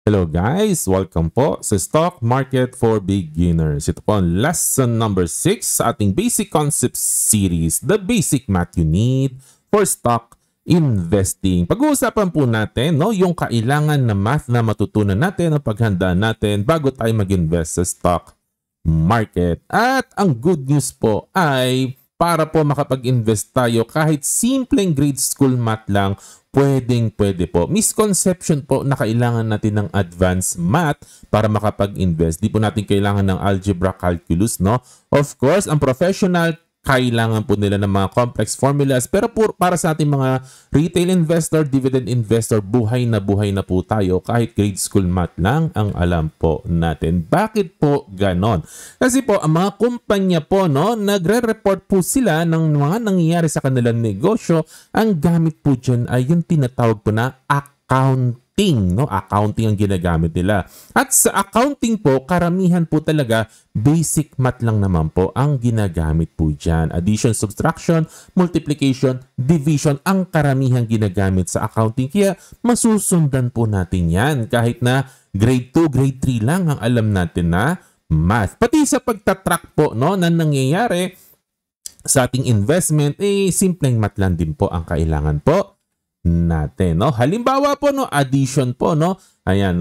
Hello guys! Welcome po sa Stock Market for Beginners. Ito po ang lesson number 6 sa ating Basic Concepts series, the basic math you need for stock investing. Pag-uusapan po natin yung kailangan na math na matutunan natin o paghandaan natin bago tayo mag-invest sa stock market. At ang good news po ay para po makapag-invest tayo kahit simpleng grade school math lang, pwede po. Misconception po na kailangan natin ng advanced math para makapag-invest. Di po natin kailangan ng algebra, calculus, no? Of course, ang professional, kailangan po nila ng mga complex formulas. Pero para sa ating mga retail investor, dividend investor, buhay na po tayo kahit grade school math lang ang alam po natin. Bakit po ganon? Kasi po, ang mga kumpanya po, nagre-report po sila ng mga nangyayari sa kanilang negosyo. Ang gamit po dyan ay yung tinatawag po na accounting. Accounting ang ginagamit nila. At sa accounting po, karamihan po talaga basic math lang naman po ang ginagamit po dyan. Addition, subtraction, multiplication, division ang karamihan ginagamit sa accounting. Kaya masusundan po natin yan kahit na grade 2, grade 3 lang ang alam natin na math. Pati sa pagtatrack po na nangyayari sa ating investment, simpleng math lang din po ang kailangan po natin, Halimbawa po, addition po, Ayan,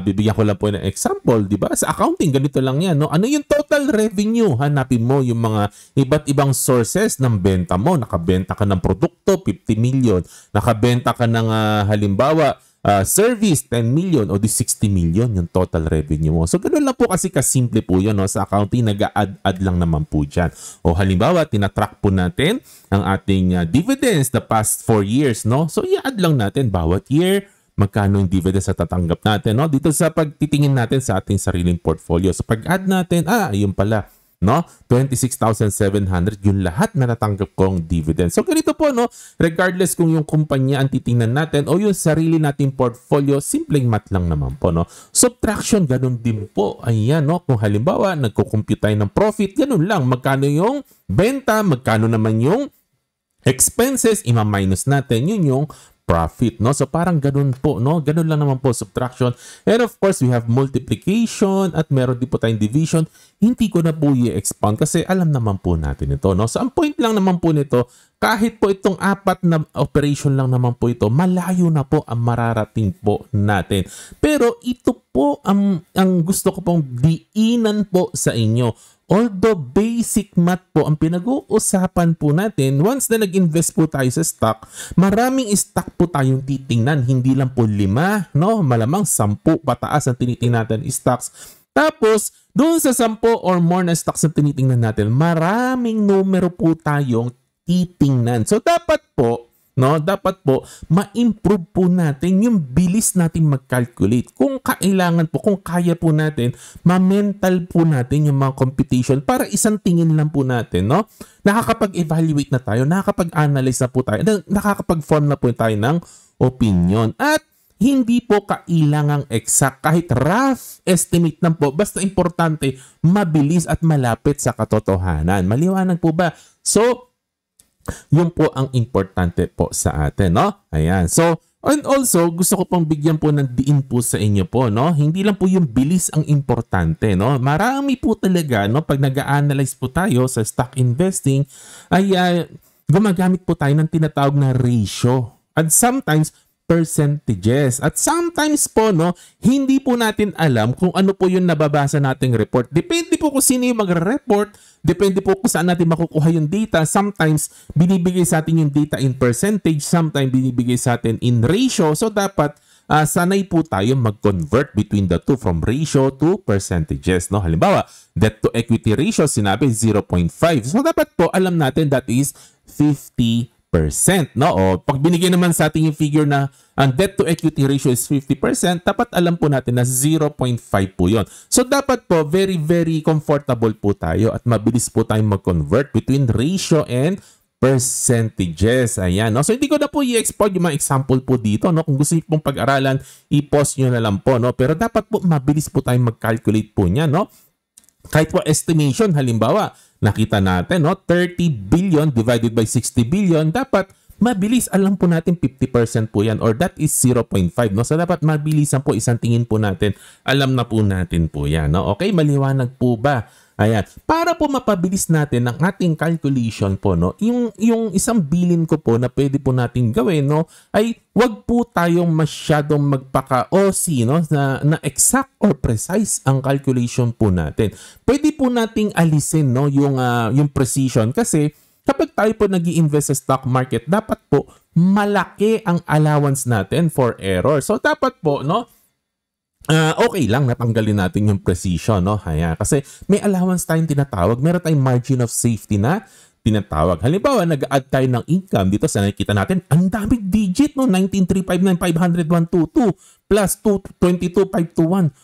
bibigyan ko lang po ng example, di ba? Sa accounting, ganito lang yan, Ano yung total revenue? Hanapin mo yung mga iba't ibang sources ng benta mo. Nakabenta ka ng produkto, 50 million. Nakabenta ka ng, halimbawa, service, 10 million o di 60 million yung total revenue mo. So, ganoon lang po kasi kasimple po yun. Sa accounting, nag-add lang naman po dyan. O halimbawa, tinatrack po natin ang ating dividends the past 4 years. So, i-add lang natin bawat year magkano yung dividends na tatanggap natin. Dito sa pagtitingin natin sa ating sariling portfolio. So, pag-add natin, ayun pala. 26,700 yung lahat na natanggap kong dividend. So ganito po, regardless kung yung kumpanya ang titingnan natin o yung sarili nating portfolio, simpleng math lang naman po, Subtraction, ganun din po. Ayan, kung halimbawa, nagko-compute tayo ng profit, ganun lang. Magkano yung benta, magkano naman yung expenses, ima-minus natin, yun yung profit, So parang ganun po, Ganun lang naman po subtraction. And of course, we have multiplication at meron din po tayong division. Hindi ko na po i-expound kasi alam naman po natin ito, So ang point lang naman po nito, kahit po itong 4 na operation lang naman po ito, malayo na po ang mararating po natin. Pero ito po ang gusto ko pong diinan po sa inyo. Although basic math po ang pinag-uusapan po natin, once na nag-invest po tayo sa stock, maraming stock po tayong titingnan. Hindi lang po 5, Malamang 10 pataas ang tinitingnan natin stocks. Tapos, doon sa 10 or more na stocks na tinitingnan natin, maraming numero po tayong titingnan. So, dapat po, ma-improve po natin yung bilis natin mag-calculate. Kung kailangan po, kung kaya po natin, ma-mental po natin yung mga computation para isang tingin lang po natin, Nakakapag-evaluate na tayo, nakakapag-analyze na po tayo, nakakapag-form na po tayo ng opinion. At hindi po kailangang exact, kahit rough estimate lang po, basta importante, mabilis at malapit sa katotohanan. Maliwanag po ba? So, yun po ang importante po sa atin, Ayan. So, and also, gusto ko pong bigyan po ng diin po sa inyo po, Hindi lang po yung bilis ang importante, Marami po talaga, pag nag-a-analyze po tayo sa stock investing, ay gumagamit po tayo ng tinatawag na ratio. And sometimes, percentages. At sometimes po, hindi po natin alam kung ano po yung nababasa nating report. Depende po kung sino yung magre-report. Depende po kung saan natin makukuha yung data. Sometimes, binibigay sa atin yung data in percentage. Sometimes, binibigay sa atin in ratio. So, dapat sanay po tayo mag-convert between the two from ratio to percentages. Halimbawa, debt to equity ratio, sinabi 0.5. So, dapat po alam natin that is 50%. O pag binigay naman sa ating yung figure na ang debt to equity ratio is 50%, dapat alam po natin na 0.5 po yun. So dapat po very, very comfortable po tayo at mabilis po tayong mag-convert between ratio and percentages. Ayan, So hindi ko na po i-export yung mga example po dito, Kung gusto niyo pong pag-aralan, i-pause nyo na lang po, Pero dapat po mabilis po tayong mag-calculate po niya, Kahit po estimation, halimbawa, nakita natin, 30 billion divided by 60 billion, dapat mabilis. Alam po natin 50% po yan or that is 0.5, no? So dapat mabilisan po, isang tingin po natin. Alam na po natin po yan, no? Okay, maliwanag po ba? Ayan. Para po mapabilis natin ang ating calculation po, no, yung isang bilin ko po na pwede po natin gawin, no, ay wag po tayong masyadong magpaka-OC, no, na exact or precise ang calculation po natin. Pwede po nating alisin, no, yung precision kasi kapag tayo po nag-i-invest sa stock market, dapat po malaki ang allowance natin for error. So dapat po, no, okay lang natanggalin natin yung precision, no? Ayan. Kasi may allowance tayong tinatawag. Meron tayong margin of safety na tinatawag. Halimbawa, nag-add tayo ng income dito sa nakikita natin. Ang daming digit, no? 19,359,500,122 plus 22,521.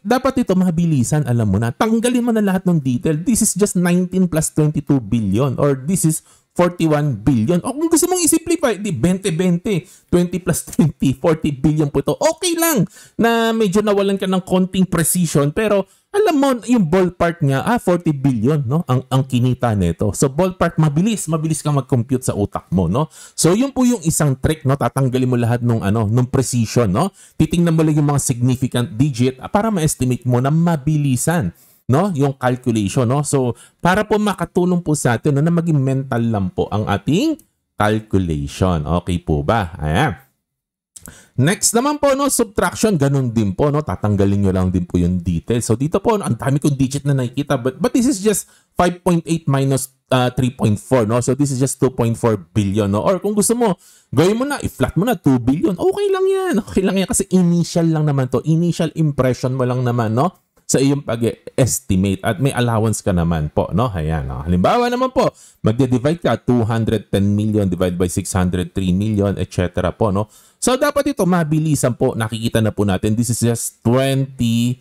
Dapat ito mabilisan, alam mo na. Tanggalin mo na lahat ng detail. This is just 19 plus 22 billion or this is 41 billion. O kung gusto mong i-simplify, di 20-20, 20 plus 20, 40 billion po ito. Okay lang na medyo nawalan ka ng konting precision pero alam mo yung ballpark niya, 40 billion, no? Ang kinita nito. So ballpark, mabilis kang mag-compute sa utak mo, no? So yun po yung isang trick, no? Tatanggalin mo lahat nung precision, no? Titingnan mo lang yung mga significant digit para ma-estimate mo na mabilisan, no, yung calculation, no? So para po makatulong po sa atin, no, na maging mental lang po ang ating calculation. Okay po ba? Ayan. Next naman po, no, subtraction, ganun din po, no, tatanggalin nyo lang din po yung details. So dito po, no, ang dami kong digit na nakikita, but this is just 5.8 minus 3.4, no? So this is just 2.4 billion, no? Or kung gusto mo, gawin mo na, i-flat mo na 2 billion. Okay lang yan. Okay lang yan kasi initial lang naman to. Initial impression mo lang naman, no, sa iyong pag-estimate at may allowance ka naman po, no? Ayan, no? Halimbawa naman po, magde-divide ka 210 million divided by 603 million, etc. po, no? So dapat ito mabilisan po, nakikita na po natin. This is just 21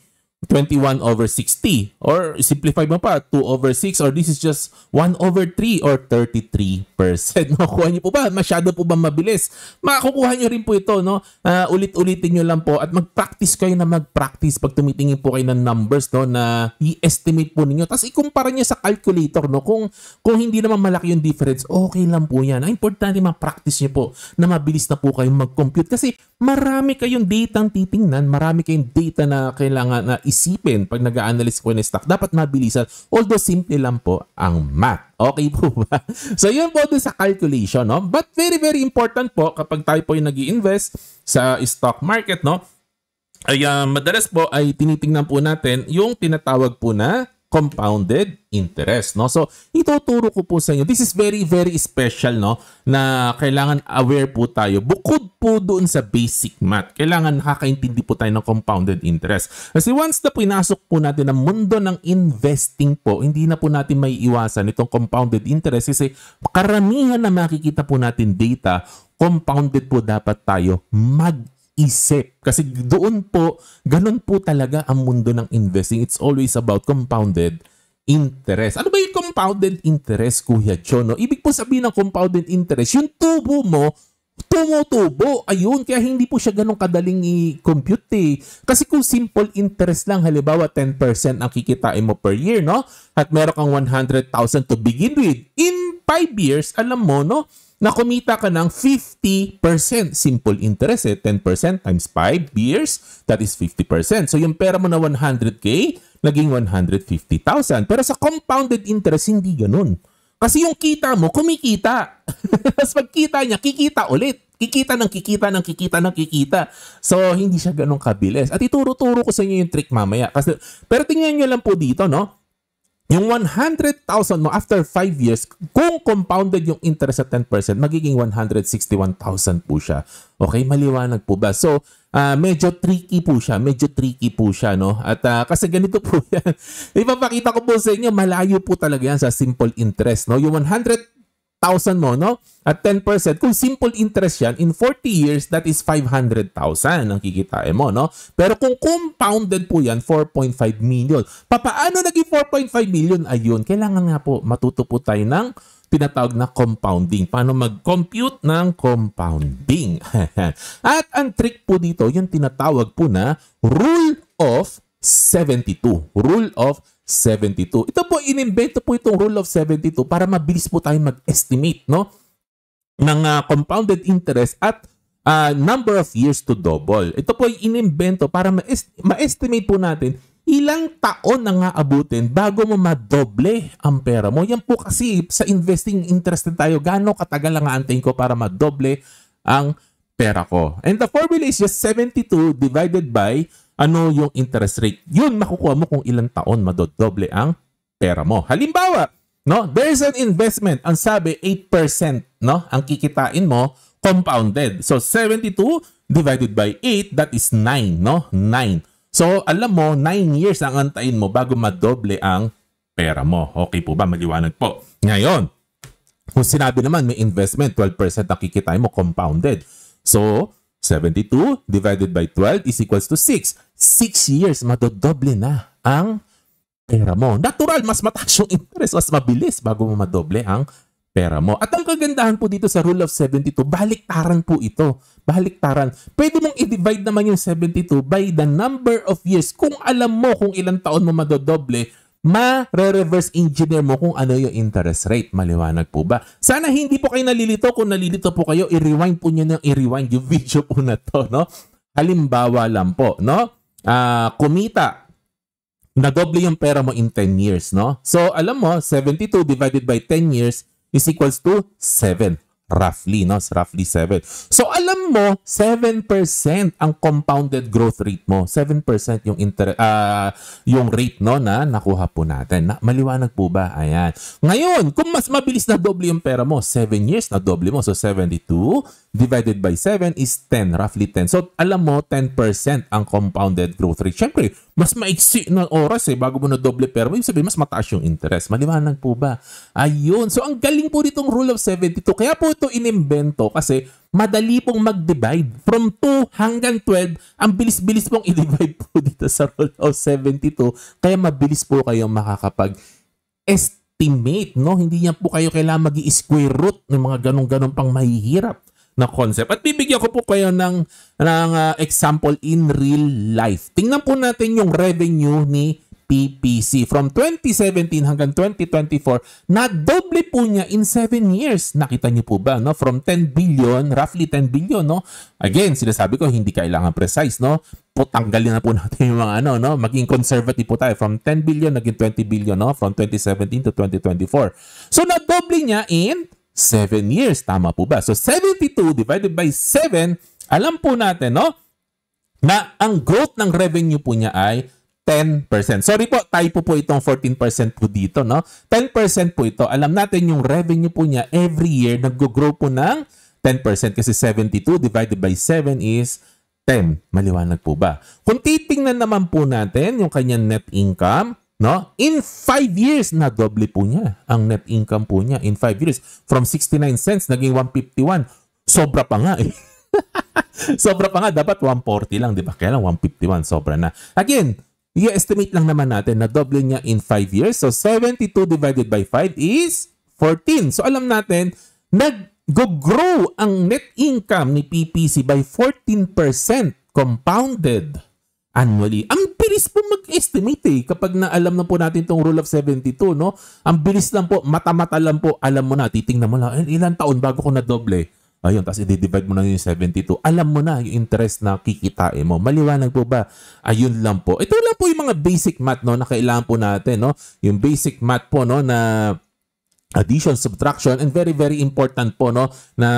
over 60 or simplify mo pa 2 over 6 or this is just 1 over 3 or 33%. Makukuha niyo po ba? Masyado po ba mabilis? Makukuha niyo rin po ito, no? Ulit-ulitin niyo lang po at mag-practice kayo na mag-practice pag tumitingin po kayo ng numbers, no, na i-estimate po ninyo. Tapos ikumpara niyo sa calculator, no? Kung hindi naman malaki yung difference, okay lang po yan. Ang importante ma-practice niyo po na mabilis na po kayong mag-compute kasi marami kayong data ang titingnan, marami kayong data na kailangan na isipin pag nag-a-analyze ko ng stock. Dapat mabilisan. Although simple lang po ang math. Okay po ba? So yun po dun sa calculation, no? But very, very important po kapag tayo po yung nag-i-invest sa stock market, no? Ay madalas po ay tinitingnan po natin yung tinatawag po na compounded interest, no? So ituturo ko po sa inyo. This is very, very special, no? Na kailangan aware po tayo. Bukod po doon sa basic math, kailangan nakakaintindi po tayo ng compounded interest. Kasi once na pinasok po natin ang mundo ng investing po, hindi na po natin may iwasan itong compounded interest kasi karamihan na makikita po natin data, compounded po dapat tayo isip. Kasi doon po, ganun po talaga ang mundo ng investing. It's always about compounded interest. Ano ba yung compounded interest, Kuya John? No? Ibig po sabihin ng compounded interest, yung tubo mo, tumutubo. Ayun, kaya hindi po siya ganun kadaling i-compute eh. Kasi kung simple interest lang, halimbawa 10% ang kikitain mo per year, no? At meron kang 100,000 to begin with. In 5 years, alam mo, no, na kumita ka ng 50%. Simple interest, 10% times 5 years, that is 50%. So yung pera mo na 100K, naging 150,000. Pero sa compounded interest, hindi ganun. Kasi yung kita mo, kumikita. Tapos pagkita niya, kikita ulit. Kikita ng kikita ng kikita ng kikita. So, hindi siya ganun kabilis. At ituro-turo ko sa inyo yung trick mamaya. Pero tingnan nyo lang po dito, no? Yung 100,000 mo after 5 years, kung compounded yung interest at 10%, magiging 161,000 po siya. Okay, maliwanag po ba? So, medyo tricky po siya. No? At kasi ganito po yan. Ipapakita ko po sa inyo, malayo po talaga yan sa simple interest. No? Yung 100,000 mo, no? At 10%, kung simple interest yan, in 40 years, that is 500,000 ang kikitain mo, no? Pero kung compounded po yan, 4.5 million. Paano naging 4.5 million? Ayun, kailangan nga po matuto po tayo ng tinatawag na compounding. Paano mag-compute ng compounding? At ang trick po dito, yung tinatawag po na Rule of 72. Rule of 72. Ito po, inimbento po itong Rule of 72 para mabilis po tayo mag-estimate, no? ng compounded interest at number of years to double. Ito po ay inimbento para ma-estimate po natin ilang taon na nga abutin bago mo madoble ang pera mo. Yan po kasi sa investing interested tayo. Gaano katagal lang aantayin ko para madoble ang pera ko. And the formula is just 72 divided by ano yung interest rate. Yun makukuha mo kung ilang taon madodoble ang pera mo. Halimbawa, no, there's an investment. Ang sabi 8%, no, ang kikitain mo compounded. So 72 divided by 8, that is 9, no? 9. So, alam mo, 9 years ang antayin mo bago madoble ang pera mo. Okay po ba? Maliwanag po. Ngayon, kung sinabi naman may investment, 12% ang kikitain mo compounded. So, 72 divided by 12 is equals to 6. 6 years, madodoble na ang pera mo. Natural, mas mataas yung interest, mas mabilis bago mo madoble ang pera mo. At ang kagandahan po dito sa rule of 72, baliktaran po ito. Baliktaran. Pwede mong i-divide naman yung 72 by the number of years. Kung alam mo kung ilang taon mo madodoble, ma-reverse engineer mo kung ano yung interest rate. Maliwanag po ba? Sana hindi po kayo nalilito. Kung nalilito po kayo, i-rewind po nyo ng i-rewind yung video po na to, no? Halimbawa lang po, no? Kumita. Nadoble yung pera mo in 10 years, no? So, alam mo, 72 divided by 10 years is equals to 7. Roughly, no? Roughly 7. So, alam mo, 7% ang compounded growth rate mo. 7% yung yung rate, no, na nakuha po natin. Maliwanag po ba? Ayan. Ngayon, kung mas mabilis na doble yung pera mo, 7 years na doble mo. So, 72 divided by 7 is 10. Roughly 10. So, alam mo, 10% ang compounded growth rate. Siyempre, mas maiksi na oras bago mo na doble pera mo. Ibig sabihin, mas mataas yung interest. Maliwanag po ba? Ayun. So, ang galing po ditong rule of 72. Kaya po ito inimbento kasi madali pong mag-divide. From 2 hanggang 12, ang bilis-bilis pong i-divide po dito sa rule of 72. Kaya mabilis po kayong makakapag-estimate, no? Hindi niya po kayo kailangan mag-i-square root ng mga ganong-ganon pang mahihirap na concept. At bibigyan ko po kayo ng example in real life. Tingnan po natin yung revenue ni PPC. From 2017 hanggang 2024, na-double po niya in 7 years. Nakita niyo po ba, no? From 10 billion, roughly 10 billion, no? Again, sinasabi ko, hindi kailangan precise, no? Tanggalin na po natin yung mga no? Maging conservative po tayo. From 10 billion, naging 20 billion, no? From 2017 to 2024. So, na-double niya in 7 years. Tama po ba? So, 72 divided by 7, alam po natin, no? Na ang growth ng revenue po niya ay 10%. Sorry po, typo po itong 14% po dito, no? 10% po ito. Alam natin yung revenue po niya every year nag-grow po ng 10% kasi 72 divided by 7 is 10. Maliwanag po ba? Kung titingnan naman po natin yung kanyang net income, no? In 5 years na doble po niya ang net income po niya in 5 years. From 69 cents naging 151. Sobra pa nga eh. Sobra pa nga, dapat 140 lang, di ba? Kaya lang 151, sobra na. Again, i-estimate lang naman natin na double niya in 5 years. So, 72 divided by 5 is 14. So, alam natin, nag-grow ang net income ni PPC by 14% compounded annually. Ang bilis po mag-estimate kapag naalam na po natin itong rule of 72, no? Ang bilis lang po, mata-mata lang po, alam mo na, titingnan mo lang, ilang taon bago ko na doble. Ayun, tapos i-divide mo na yung 72. Alam mo na yung interest na kikitain mo. Maliwanag po ba? Ayun lang po. Ito lang po yung mga basic math, no, na kailangan po natin, no? Yung basic math po, no, na addition, subtraction, and very, very important po, no, na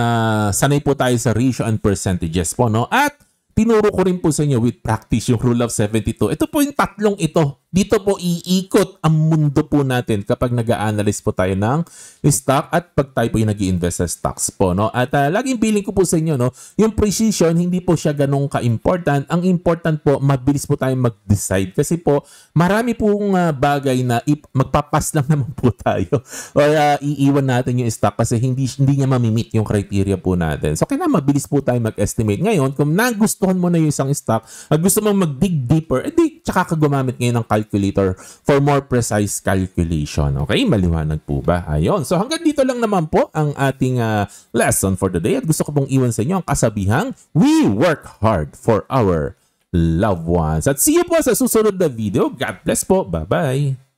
sanay po tayo sa ratio and percentages po, no? At tinuro ko rin po sa inyo with practice yung rule of 72. Ito po yung tatlong ito. Dito po iikot ang mundo po natin kapag nag-a-analyze po tayo ng stock at pag tayo po yung nag-i-invest sa stocks po, no? At laging billing ko po sa inyo, no, yung precision, hindi po siya ganun ka-important. Ang important po, mabilis po tayo mag-decide. Kasi po, marami pong bagay na magpapas lang naman po tayo. O iiwan natin yung stock kasi hindi niya mamimit yung criteria po natin. So, kaya mabilis po tayo mag-estimate. Ngayon, kung nagustuhan mo na yung isang stock at gusto mo mag-dig deeper, edi tsaka ka gumamit ngayon ng calculator for more precise calculation. Okay? Maliwanag po ba? Ayun. So hanggang dito lang naman po ang ating lesson for the day. At gusto ko pong iwan sa inyo ang kasabihang, we work hard for our loved ones. At see you po sa susunod na video. God bless po. Bye-bye.